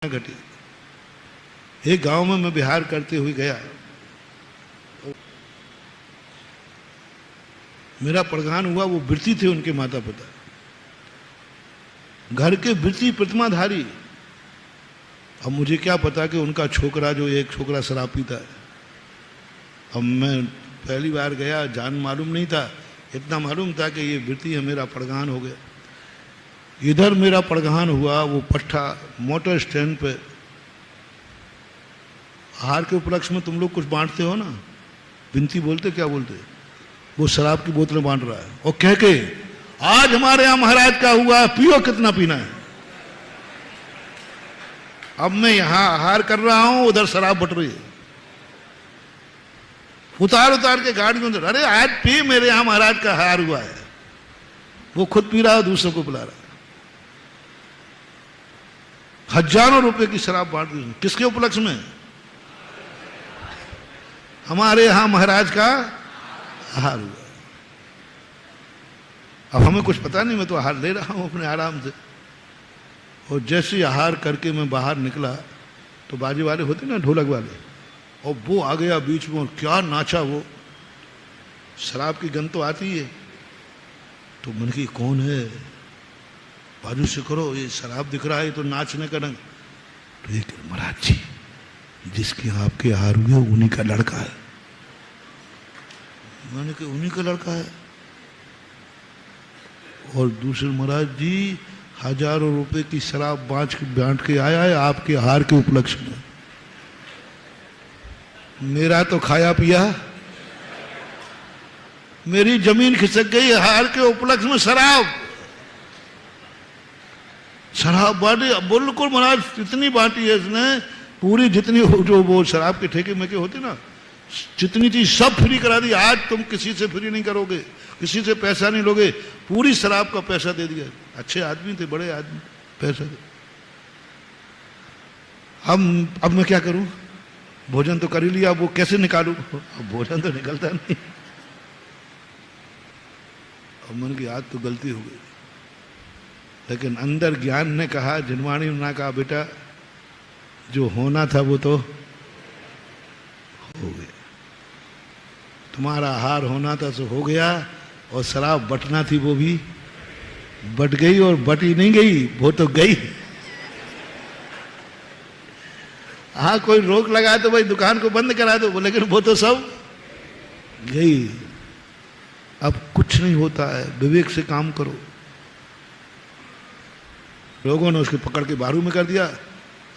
घटी। एक गांव में मैं बिहार करते हुए गया, मेरा प्रधान हुआ, वो वृत्ति थे उनके माता पिता, घर के वृत्ति प्रतिमाधारी। अब मुझे क्या पता कि उनका छोकरा, जो एक छोकरा शराब पीता है। अब मैं पहली बार गया, जान मालूम नहीं था, इतना मालूम था कि ये वृत्ति है, मेरा प्रधान हो गया। इधर मेरा प्रधान हुआ, वो पट्टा मोटर स्टैंड पे, आहार के उपलक्ष्य में तुम लोग कुछ बांटते हो ना, बिनती बोलते, क्या बोलते, वो शराब की बोतलें बांट रहा है और कह के, आज हमारे यहां महाराज का हुआ, पियो, कितना पीना है। अब मैं यहां आहार कर रहा हूं, उधर शराब बट रही है, उतार उतार के गाड़ी में, अरे आज पी, मेरे यहां महाराज का आहार हुआ है। वो खुद पी रहा है, दूसरों को पिला रहा है। हजारों रुपए की शराब बांट दी, किसके उपलक्ष्य में? हमारे यहां महाराज का आहार हुआ। अब हमें कुछ पता नहीं, मैं तो आहार ले रहा हूं अपने आराम से। और जैसे आहार करके मैं बाहर निकला तो बाजे वाले होते ना, ढोलक वाले, और वो आ गया बीच में और क्या नाचा वो। शराब की गंध तो आती है, तो मन की कौन है, बाजू से करो, ये शराब दिख रहा है तो नाचने का रंग। तो एक महाराज जी, जिसके आपके आहार हुए उन्हीं का लड़का है। मैंने कहा उन्हीं का लड़का है। और दूसरे, महाराज जी हजारों रुपए की शराब बांट के आया है आपके आहार के उपलक्ष्य में। मेरा तो खाया पिया, मेरी जमीन खिसक गई, आहार के उपलक्ष्य में शराब बांटी। बिल्कुल महाराज, इतनी बांटी है इसने, पूरी जितनी जो वो शराब के ठेके में के होते ना, जितनी चीज सब फ्री करा दी। आज तुम किसी से फ्री नहीं करोगे, किसी से पैसा नहीं लोगे, पूरी शराब का पैसा दे दिया। अच्छे आदमी थे, बड़े आदमी, पैसा दे। अब मैं क्या करूं? भोजन तो कर ही लिया, वो कैसे निकालूं? अब भोजन तो निकलता नहीं। अब मन की आज तो गलती हो गई, लेकिन अंदर ज्ञान ने कहा, जिनवाणी ने कहा, बेटा जो होना था वो तो हो गया, तुम्हारा आहार होना था सो हो गया, और शराब बटना थी वो भी बट गई, और बटी नहीं गई, वो तो गई। हाँ, कोई रोक लगा तो भाई दुकान को बंद करा दो, लेकिन वो तो सब गई। अब कुछ नहीं होता है, विवेक से काम करो। लोगों ने उसके पकड़ के बारू में कर दिया।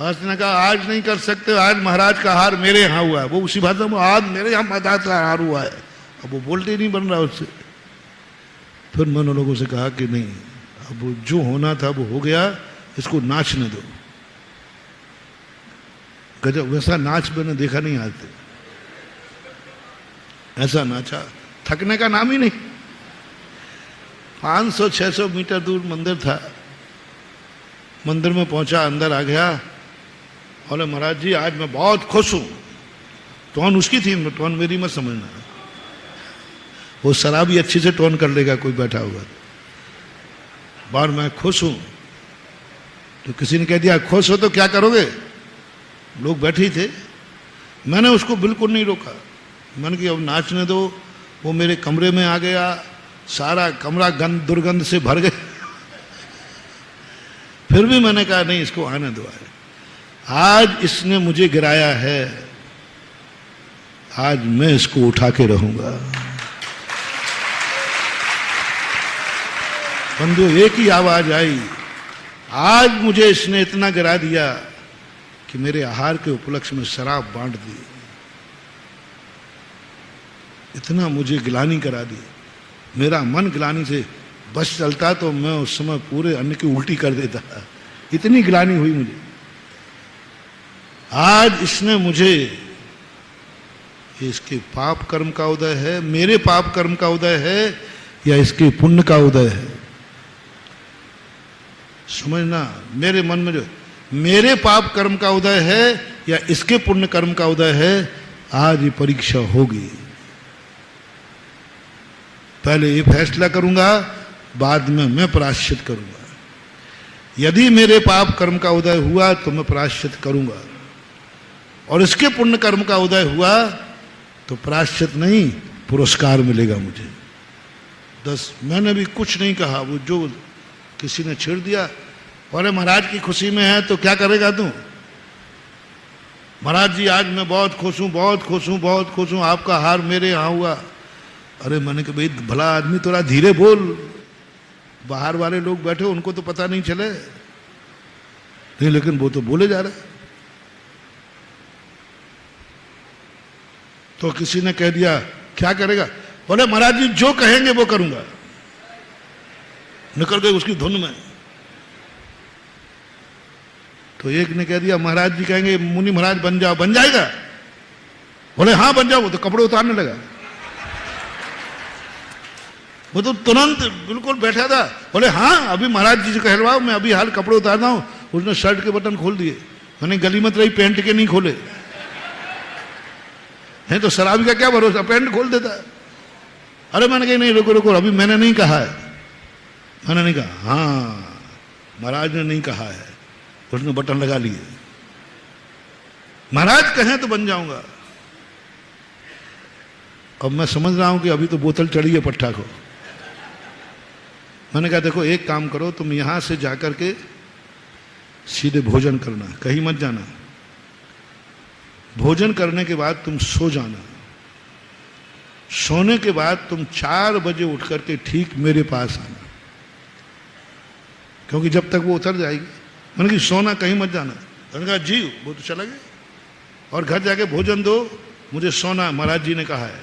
उसने कहा आज नहीं कर सकते, आज महाराज का आहार मेरे यहाँ हुआ है। वो उसी भाषा में, आज मेरे यहाँ महाराज का आहार हुआ है। अब वो बोलते ही नहीं बन रहा उससे। फिर मैंने लोगों से कहा कि नहीं, अब जो होना था वो हो गया, इसको नाचने दो। गजब, वैसा नाच मैंने देखा नहीं आज तक। ऐसा नाचा, थकने का नाम ही नहीं। 500-600 मीटर दूर मंदिर था। मंदिर में पहुंचा, अंदर आ गया, बोले महाराज जी आज मैं बहुत खुश हूं। टोन उसकी थी, टोन मेरी मत समझना। वो शराबी अच्छी से टोन कर लेगा कोई बैठा हुआ। बार मैं खुश हूं, तो किसी ने कह दिया खुश हो तो क्या करोगे? लोग बैठे ही थे। मैंने उसको बिल्कुल नहीं रोका। मैंने कहा अब नाचने दो। वो मेरे कमरे में आ गया, सारा कमरा दुर्गंध से भर गया। फिर भी मैंने कहा नहीं, इसको आने दो। आज इसने मुझे गिराया है, आज मैं इसको उठा के रहूंगा। बंधु, एक ही आवाज आई, आज मुझे इसने इतना गिरा दिया कि मेरे आहार के उपलक्ष्य में शराब बांट दी, इतना मुझे गिलानी करा दी। मेरा मन गिलानी से बस चलता तो मैं उस समय पूरे अन्न की उल्टी कर देता। इतनी गिलानी हुई मुझे। आज इसने मुझे, इसके पाप कर्म का उदय है, मेरे पाप कर्म का उदय है, या इसके पुण्य का उदय है? समझना, मेरे मन में जो मेरे पाप कर्म का उदय है या इसके पुण्य कर्म का उदय है, आज ये परीक्षा होगी। पहले ये फैसला करूंगा, बाद में मैं प्रायश्चित करूंगा। यदि मेरे पाप कर्म का उदय हुआ तो मैं प्रायश्चित करूंगा, और इसके पुण्य कर्म का उदय हुआ तो प्रायश्चित नहीं पुरस्कार मिलेगा मुझे। मैंने भी कुछ नहीं कहा, वो जो किसी ने छेड़ दिया, अरे महाराज की खुशी में है तो क्या करेगा तू? महाराज जी आज मैं बहुत खुश हूं, बहुत खुश हूं, बहुत खुश हूं, आपका हार मेरे यहाँ हुआ। अरे मैंने कहा भाई भला आदमी थोड़ा धीरे बोल, बाहर वाले लोग बैठे उनको तो पता नहीं चले। नहीं लेकिन वो तो बोले जा रहे। तो किसी ने कह दिया क्या करेगा? बोले महाराज जी जो कहेंगे वो करूंगा। निकल गए उसकी धुन में। तो एक ने कह दिया महाराज जी कहेंगे मुनि महाराज बन जाओ, बन जाएगा? बोले हाँ बन जाओ। वो तो कपड़े उतारने लगा, वो तो तुरंत बिल्कुल बैठा था। बोले हाँ अभी महाराज जी से कहलवाओ, मैं अभी हाल कपड़े उतारना हूं। उसने शर्ट के बटन खोल दिए। मैंने गली मत रही, पैंट के नहीं खोले हैं तो शराबी का क्या भरोसा, पैंट खोल देता। अरे मैंने कहा नहीं रुको रुको, अभी मैंने नहीं कहा है। मैंने नहीं कहा, हाँ महाराज ने नहीं कहा है। उसने बटन लगा लिए, महाराज कहें तो बन जाऊंगा। अब मैं समझ रहा हूं कि अभी तो बोतल चढ़ी है पट्टा को। मैंने कहा देखो एक काम करो, तुम यहां से जाकर के सीधे भोजन करना, कहीं मत जाना। भोजन करने के बाद तुम सो जाना। सोने के बाद तुम 4 बजे उठ करके ठीक मेरे पास आना, क्योंकि जब तक वो उतर जाएगी। मैंने कहा सोना कहीं मत जाना। मैंने कहा जी, वो तो चला गया। और घर जाके भोजन दो, मुझे सोना महाराज जी ने कहा है।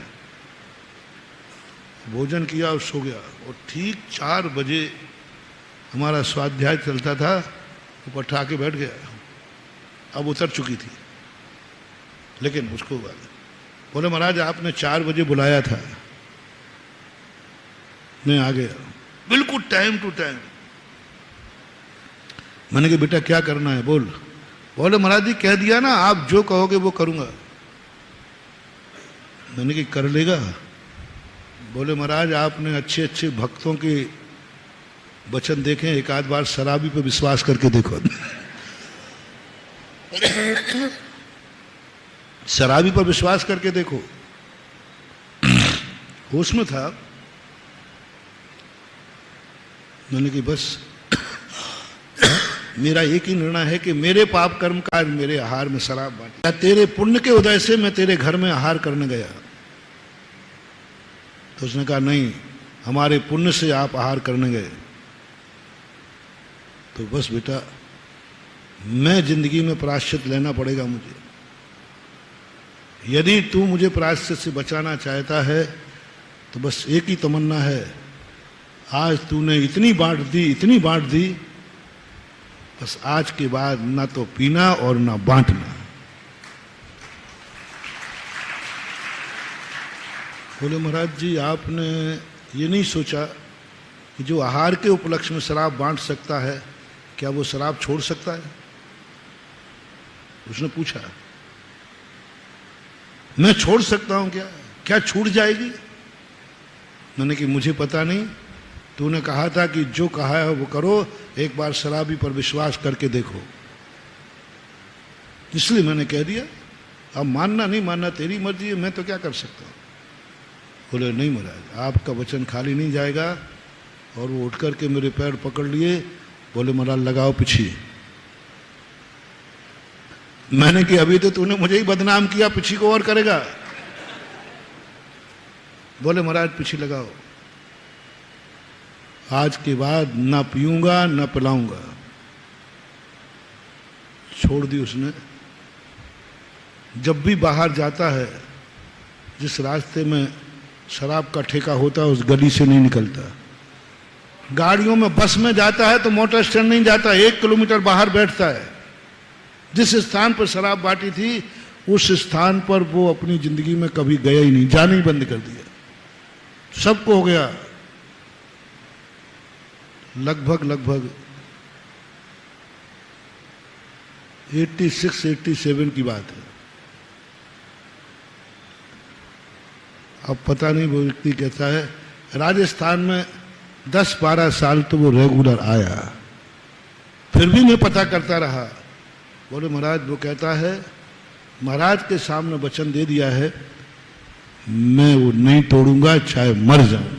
भोजन किया और सो गया। और ठीक 4 बजे हमारा स्वाध्याय चलता था, वो पट्टा आके बैठ गया। अब उतर चुकी थी, लेकिन उसको बोले महाराज आपने 4 बजे बुलाया था, मैं आ गया बिल्कुल टाइम टू टाइम। मैंने कहा बेटा क्या करना है बोल। बोले महाराज जी कह दिया ना, आप जो कहोगे वो करूंगा। मैंने कहा कर लेगा? बोले महाराज आपने अच्छे अच्छे भक्तों के वचन देखे, एक आध बार शराबी पे विश्वास करके देखो। शराबी पर विश्वास करके देखो। होश में था। मैंने कि बस मेरा एक ही निर्णय है कि मेरे पाप कर्म का मेरे आहार में शराब बांटी। या तेरे पुण्य के उदय से मैं तेरे घर में आहार करने गया। तो उसने कहा नहीं, हमारे पुण्य से आप आहार करने गए। तो बस बेटा मैं जिंदगी में प्रायश्चित लेना पड़ेगा मुझे। यदि तू मुझे प्रायश्चित से बचाना चाहता है तो बस एक ही तमन्ना है, आज तूने इतनी बांट दी, इतनी बांट दी, बस आज के बाद ना तो पीना और ना बांटना। बोले महाराज जी आपने ये नहीं सोचा कि जो आहार के उपलक्ष्य में शराब बांट सकता है, क्या वो शराब छोड़ सकता है? उसने पूछा मैं छोड़ सकता हूं क्या? क्या छूट जाएगी? मैंने कि मुझे पता नहीं, तूने कहा था कि जो कहा है वो करो, एक बार शराबी पर विश्वास करके देखो, इसलिए मैंने कह दिया। अब मानना नहीं मानना तेरी मर्जी है, मैं तो क्या कर सकता हूं। बोले नहीं महाराज आपका वचन खाली नहीं जाएगा। और वो उठ करके मेरे पैर पकड़ लिए। बोले महाराज लगाओ पिछी। मैंने कि अभी तो तूने मुझे ही बदनाम किया, पिछी को और करेगा। बोले महाराज पिछी लगाओ, आज के बाद ना पीऊंगा ना पिलाऊंगा। छोड़ दी उसने। जब भी बाहर जाता है, जिस रास्ते में शराब का ठेका होता है उस गली से नहीं निकलता। गाड़ियों में बस में जाता है तो मोटर स्टैंड नहीं जाता, 1 किलोमीटर बाहर बैठता है। जिस स्थान पर शराब बांटी थी उस स्थान पर वो अपनी जिंदगी में कभी गया ही नहीं, जाना ही बंद कर दिया। सबको हो गया। लगभग 86-87 की बात है। अब पता नहीं वो व्यक्ति कहता है राजस्थान में 10-12 साल तो वो रेगुलर आया। फिर भी मैं पता करता रहा। बोले महाराज वो कहता है महाराज के सामने वचन दे दिया है, मैं वो नहीं तोड़ूंगा चाहे मर जाऊं।